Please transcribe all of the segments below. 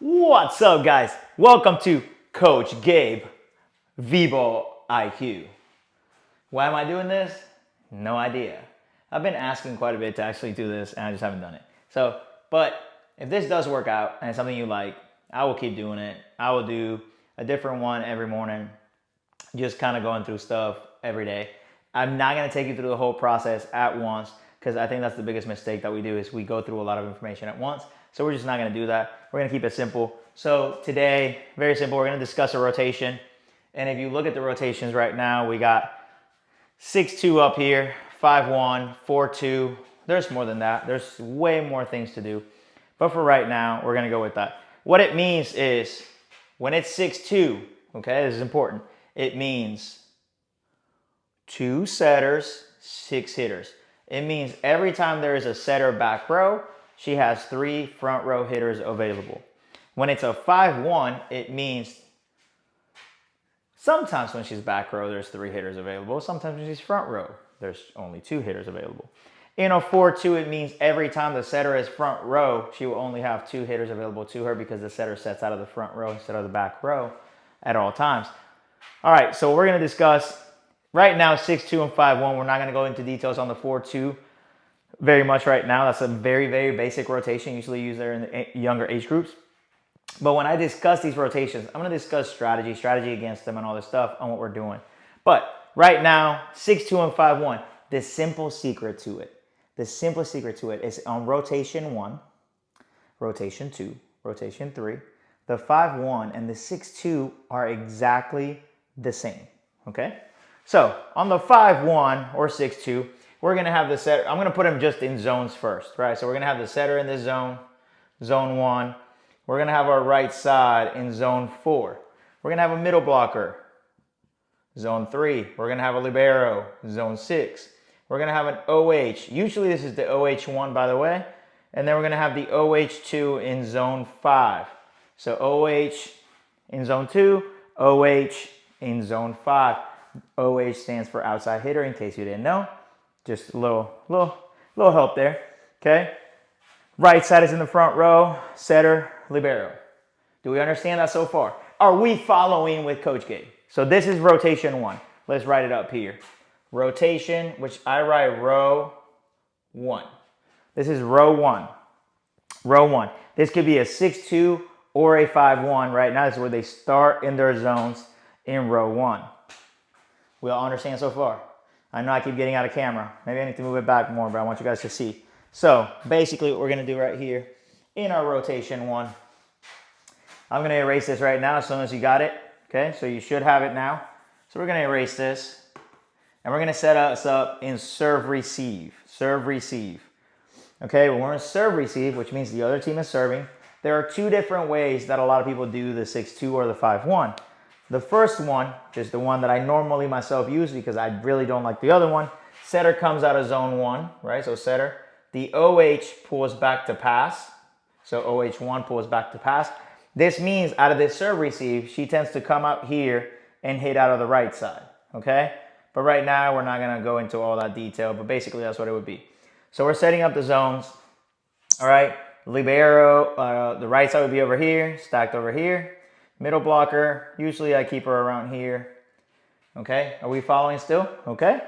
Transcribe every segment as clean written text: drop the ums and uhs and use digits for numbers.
What's up, guys? Welcome to Coach Gabe Volleyball IQ. Why am I doing this? No idea. I've been asking quite a bit to actually do this, and I just haven't done it. But if this does work out and it's something you like, I will keep doing it. I will do a different one every morning, just kind of going through stuff every day. I'm not going to take you through the whole process at once because I think that's the biggest mistake that we do is we go through a lot of information at once. So we're just not going to do that. We're going to keep it simple. So today, very simple, we're going to discuss a rotation. And if you look at the rotations right now, we got 6-2 up here, 5-1, 4-2. There's more than that. There's way more things to do. But for right now, we're going to go with that. What it means is when it's 6-2, okay, this is important. It means 2 setters, 6 hitters. It means every time there is a setter back row, she has 3 front row hitters available. When it's a 5-1, it means sometimes when she's back row, there's 3 hitters available. Sometimes when she's front row, there's only 2 hitters available. In a 4-2, it means every time the setter is front row, she will only have 2 hitters available to her because the setter sets out of the front row instead of the back row at all times. All right, so we're going to discuss right now 6-2 and 5-1. We're not going to go into details on the 4-2 very much right now. That's a very, very basic rotation, usually used there in the younger age groups. But when I discuss these rotations, I'm going to discuss strategy against them and all this stuff on what we're doing. But right now, 6-2 and 5-1, the simple secret to it is on rotation 1, rotation 2, rotation 3, the 5-1 and the 6-2 are exactly the same, okay? So on the 5-1 or 6-2, we're going to have the setter. I'm going to put them just in zones first, right? So we're going to have the setter in this zone, zone 1. We're going to have our right side in zone 4. We're going to have a middle blocker, zone 3. We're going to have a libero, zone 6. We're going to have an OH. Usually this is the OH1, by the way. And then we're going to have the OH2 in zone 5. So OH in zone 2, OH in zone 5. OH stands for outside hitter, in case you didn't know. Just a little help there, okay? Right side is in the front row, setter, libero. Do we understand that so far? Are we following with Coach Gabe? So this is rotation 1. Let's write it up here. Rotation, which I write row 1. This is row 1. Row 1. This could be a 6-2 or a 5-1. Right now, this is where they start in their zones in row 1. We all understand so far? I know I keep getting out of camera. Maybe I need to move it back more, but I want you guys to see. So basically what we're going to do right here in our rotation 1, I'm going to erase this right now as soon as you got it. Okay, so you should have it now. So we're going to erase this. And we're going to set us up in serve receive. Serve receive. Okay, when we're in serve receive, which means the other team is serving, there are 2 different ways that a lot of people do the 6-2 or the 5-1. The first one, which is the one that I normally myself use because I really don't like the other one, setter comes out of zone 1, right? So setter. The OH pulls back to pass. So OH1 pulls back to pass. This means out of this serve receive, she tends to come out here and hit out of the right side, okay? But right now, we're not going to go into all that detail, but basically that's what it would be. So we're setting up the zones, all right? Libero, the right side would be over here, stacked over here. Middle blocker, usually I keep her around here. Okay, are we following still? Okay.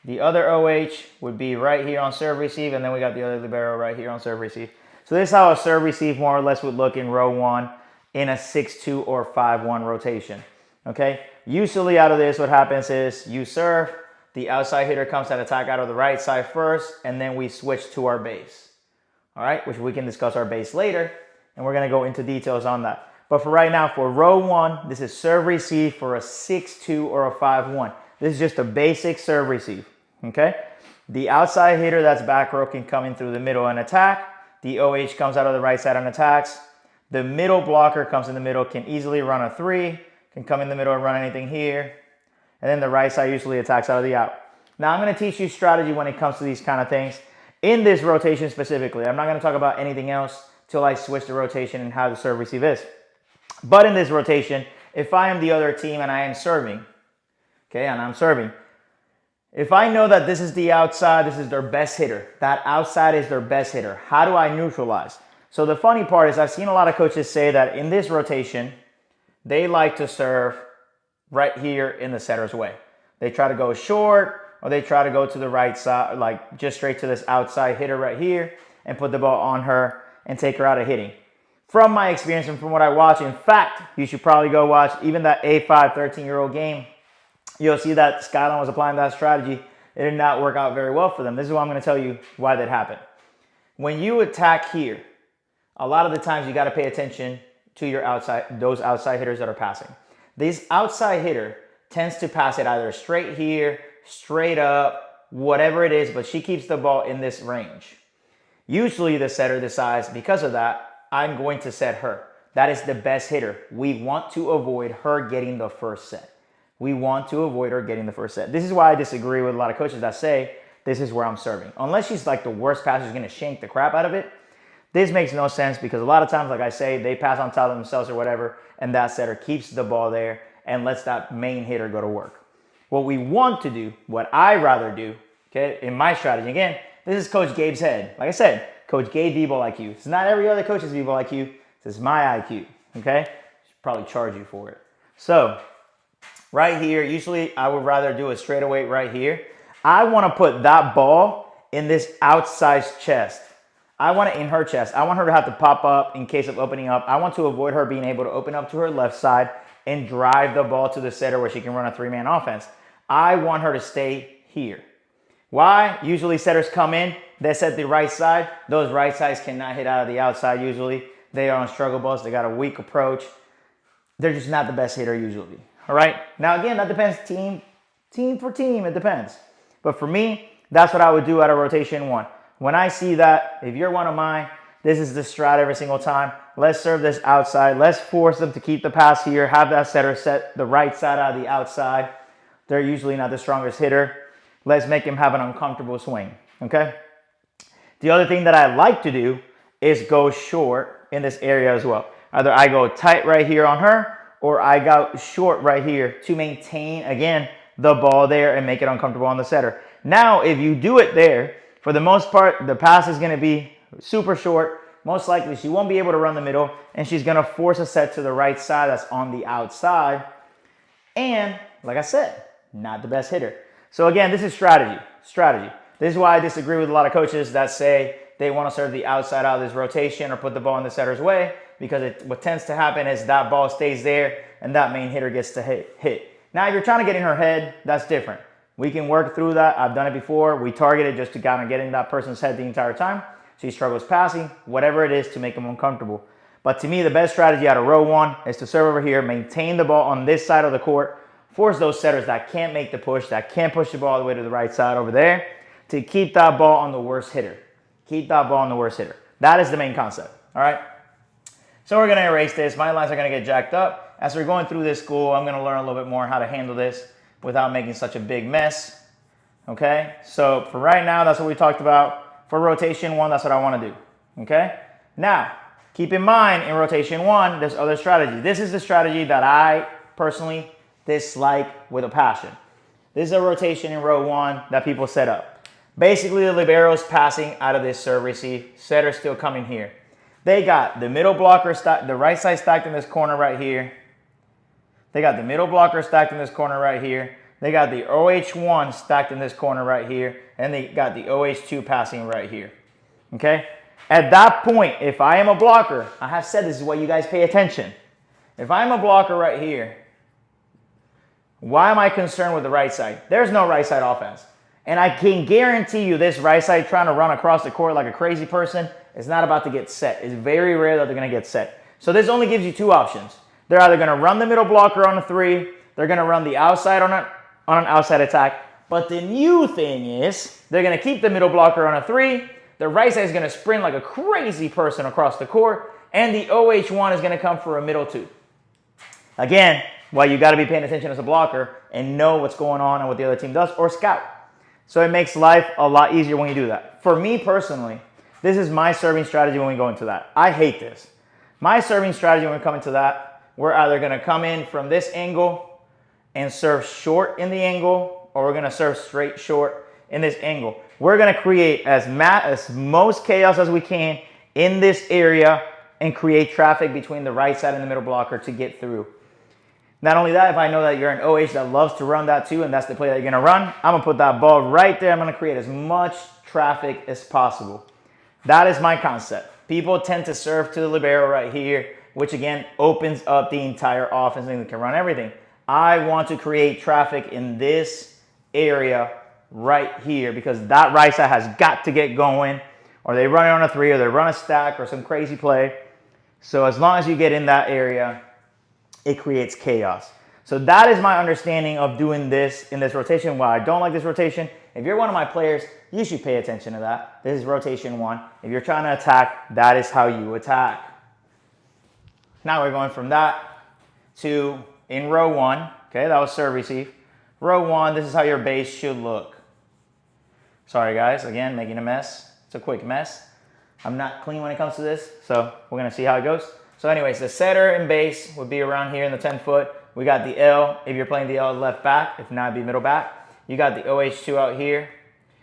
The other OH would be right here on serve receive, and then we got the other libero right here on serve receive. So this is how a serve receive more or less would look in row 1 in a 6-2 or 5-1 rotation. Okay, usually out of this what happens is you serve, the outside hitter comes to attack out of the right side first, and then we switch to our base. All right, which we can discuss our base later, and we're going to go into details on that. But for right now, for row 1, this is serve receive for a 6-2 or a 5-1. This is just a basic serve receive, okay? The outside hitter that's back row can come in through the middle and attack. The OH comes out of the right side and attacks. The middle blocker comes in the middle, can easily run a 3, can come in the middle and run anything here. And then the right side usually attacks out of the out. Now I'm going to teach you strategy when it comes to these kind of things. In this rotation specifically, I'm not going to talk about anything else till I switch the rotation and how the serve receive is. But in this rotation, if I am the other team and I am serving, okay, and I'm serving, if I know that this is the outside, this is their best hitter, that outside is their best hitter, how do I neutralize? So the funny part is I've seen a lot of coaches say that in this rotation, they like to serve right here in the setter's way. They try to go short, or they try to go to the right side, like just straight to this outside hitter right here and put the ball on her and take her out of hitting. From my experience and from what I watch, in fact, you should probably go watch even that A5 13-year-old game. You'll see that Skyline was applying that strategy. It did not work out very well for them. This is why I'm going to tell you why that happened. When you attack here, a lot of the times you got to pay attention to your those outside hitters that are passing. This outside hitter tends to pass it either straight here, straight up, whatever it is, but she keeps the ball in this range. Usually the setter decides, because of that, I'm going to set her. That is the best hitter. We want to avoid her getting the first set. We want to avoid her getting the first set. This is why I disagree with a lot of coaches that say, this is where I'm serving. Unless she's like the worst passer, who's going to shank the crap out of it. This makes no sense because a lot of times, like I say, they pass on top of themselves or whatever, and that setter keeps the ball there and lets that main hitter go to work. What we want to do, what I rather do, okay, in my strategy, again, this is Coach Gabe's head. Like I said, Coach Gabe Volleyball IQ. It's not every other coach's Volleyball IQ. This is my IQ, okay? Should probably charge you for it. So, right here, usually I would rather do a straightaway right here. I want to put that ball in this outside chest. I want it in her chest. I want her to have to pop up in case of opening up. I want to avoid her being able to open up to her left side and drive the ball to the setter where she can run a three-man offense. I want her to stay here. Why? Usually setters come in, they set the right side. Those right sides cannot hit out of the outside usually. They are on struggle balls. They got a weak approach. They're just not the best hitter usually. All right? Now, again, that depends team for team. It depends. But for me, that's what I would do out of rotation one. When I see that, if you're one of mine, this is the strat every single time. Let's serve this outside. Let's force them to keep the pass here. Have that setter set the right side out of the outside. They're usually not the strongest hitter. Let's make him have an uncomfortable swing, okay? The other thing that I like to do is go short in this area as well. Either I go tight right here on her, or I go short right here to maintain, again, the ball there and make it uncomfortable on the setter. Now, if you do it there, for the most part, the pass is going to be super short. Most likely, she won't be able to run the middle, and she's going to force a set to the right side that's on the outside. And, like I said, not the best hitter. So again, this is strategy. This is why I disagree with a lot of coaches that say they want to serve the outside out of this rotation or put the ball in the setter's way, because what tends to happen is that ball stays there and that main hitter gets to hit. Now, if you're trying to get in her head, that's different. We can work through that. I've done it before. We target it just to kind of get in that person's head the entire time. She struggles passing, whatever it is to make them uncomfortable. But to me, the best strategy out of row one is to serve over here, maintain the ball on this side of the court, force those setters that can't make the push, that can't push the ball all the way to the right side over there, to keep that ball on the worst hitter. Keep that ball on the worst hitter. That is the main concept, all right? So we're going to erase this. My lines are going to get jacked up. As we're going through this school, I'm going to learn a little bit more how to handle this without making such a big mess, okay? So for right now, that's what we talked about. For rotation one, that's what I want to do, okay? Now, keep in mind, in rotation one, there's other strategy. This is the strategy that I personally dislike with a passion. This is a rotation in row one that people set up. Basically, the libero's passing out of this serve receive. Setter's still coming here. They got the middle blocker, the right side stacked in this corner right here. They got the middle blocker stacked in this corner right here. They got the OH1 stacked in this corner right here. And they got the OH2 passing right here. Okay? At that point, if I am a blocker, I have said this is why you guys pay attention. If I'm a blocker right here, why am I concerned with the right side? There's no right side offense. And I can guarantee you this right side trying to run across the court like a crazy person is not about to get set. It's very rare that they're going to get set. So this only gives you two options. They're either going to run the middle blocker on a three. They're going to run the outside on an outside attack. But the new thing is they're going to keep the middle blocker on a three. The right side is going to sprint like a crazy person across the court. And the OH1 is going to come for a middle two. Again, well, you got to be paying attention as a blocker and know what's going on and what the other team does, or scout. So it makes life a lot easier when you do that. For me personally, this is my serving strategy when we go into that. I hate this. My serving strategy when we come into that, we're either going to come in from this angle and serve short in the angle, or we're going to serve straight short in this angle. We're going to create as most chaos as we can in this area and create traffic between the right side and the middle blocker to get through. Not only that, if I know that you're an OH that loves to run that too, and that's the play that you're gonna run, I'm gonna put that ball right there. I'm gonna create as much traffic as possible. That is my concept. People tend to serve to the libero right here, which again opens up the entire offense and they can run everything. I want to create traffic in this area right here because that right side has got to get going, or they run it on a three, or they run a stack, or some crazy play. So as long as you get in that area, it creates chaos. So that is my understanding of doing this in this rotation. Why I don't like this rotation, if you're one of my players, you should pay attention to that. This is rotation 1. If you're trying to attack, that is how you attack. Now we're going from that to in row 1. Okay, that was serve receive. Row 1, this is how your base should look. Sorry guys, again, making a mess. It's a quick mess. I'm not clean when it comes to this, so we're gonna see how it goes. So anyways, the setter and base would be around here in the 10 foot. We got the L, if you're playing the L left back, if not, it'd be middle back. You got the OH2 out here,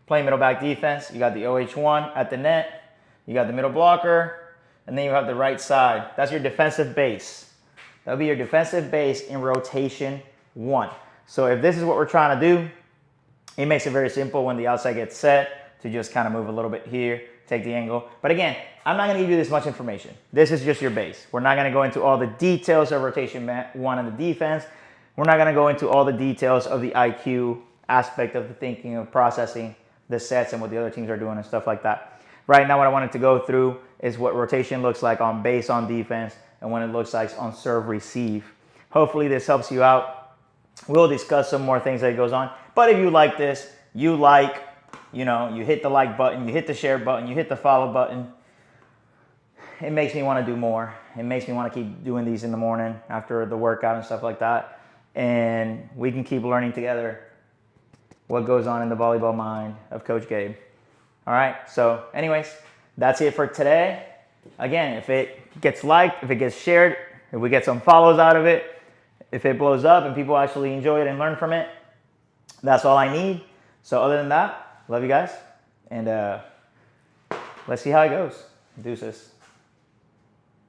playing middle back defense. You got the OH1 at the net. You got the middle blocker, and then you have the right side. That's your defensive base. That'll be your defensive base in rotation 1. So if this is what we're trying to do, it makes it very simple when the outside gets set to just kind of move a little bit here, take the angle. But again, I'm not going to give you this much information. This is just your base. We're not going to go into all the details of rotation 1 and the defense. We're not going to go into all the details of the IQ aspect of the thinking, of processing the sets and what the other teams are doing and stuff like that. Right now, what I wanted to go through is what rotation looks like on base on defense and what it looks like on serve receive. Hopefully this helps you out. We'll discuss some more things that goes on. But if you like this, you hit the like button, you hit the share button, you hit the follow button. It makes me want to do more. It makes me want to keep doing these in the morning after the workout and stuff like that. And we can keep learning together what goes on in the volleyball mind of Coach Gabe. All right, so anyways, that's it for today. Again, if it gets liked, if it gets shared, if we get some follows out of it, if it blows up and people actually enjoy it and learn from it, that's all I need. So other than that, love you guys. And let's see how it goes. Deuces.